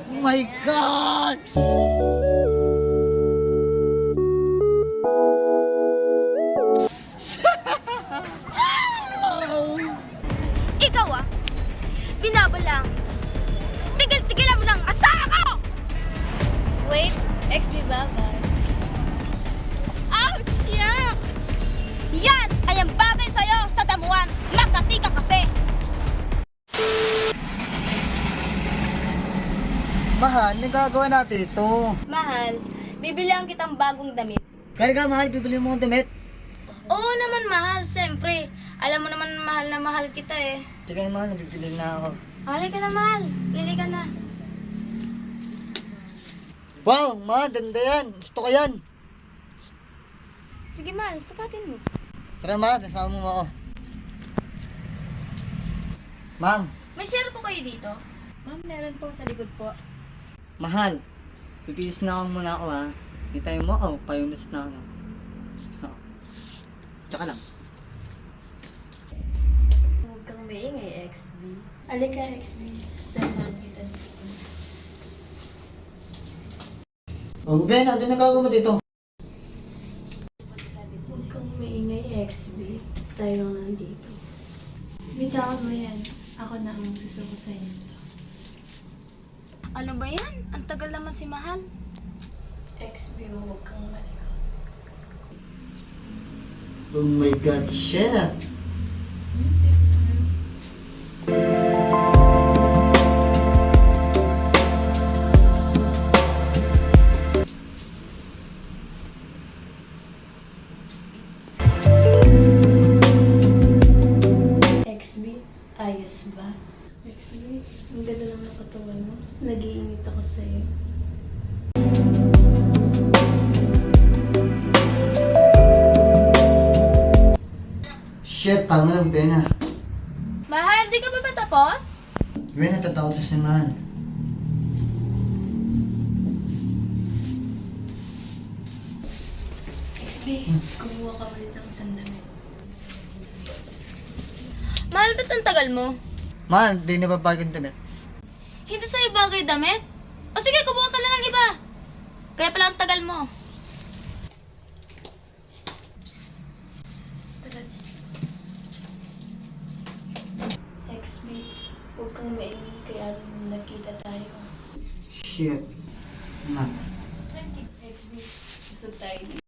Oh my God! Ikaw binabalang. Tigil-tigilan mo ng asawa ko! Wait, XB Baba. Ouch! Yuck! Yan ay ang bagay sa'yo sa damuhan. Makati ka kasi. Mahal, nagagawa natin ito. Mahal, bibilihan kitang bagong damit. Kaya ka mahal, bibili mo ng damit. Oo naman mahal, siyempre. Alam mo naman mahal na mahal kita eh. Sige mahal, nabibili na ako. Halika na mahal, pili ka na. Wow, mahal, ganda yan. Gusto ko yan. Sige mahal, sukatin mo. Tara mahal, kasama mo ako. Ma'am, May share po kayo dito? Ma'am, meron po sa likod po. mahal. Pipis na ako muna ako ha. Hintayin mo ako, payunas na ako. So, tsaka lang. Huwag kang maingay, XB. Alika, XB. Samahan kita dito. Oh, Ben, ano nagagawa mo dito? Huwag kang maingay, XB. Tayo lang nandito. Bitawan mo yan. Ako na ang gusto ko sa'yo nito. Ano ba yan? Ang tagal naman si Mahal. XB, huwag kang malikot. Oh my God, siya. XB, ayos ba? XB, ang ganda ng nakatawan mo. Nag-iinit ako sa'yo. Shit, tama lang, pena. Mahal, di ka pa ba tapos? Ben, natatakot sa sinahan. XB, kumuha ka ulit ng isang damit. Mahal, ba't ang tagal mo? Mahal, di na babagay yung damit. Hindi sa'yo bagay damit? O sige, kumuha ka na ng iba. Kaya pala ang tagal mo. Tara. XB, huwag kang maingay kaya nakita tayo. Shit. Man. XB, busog tayo.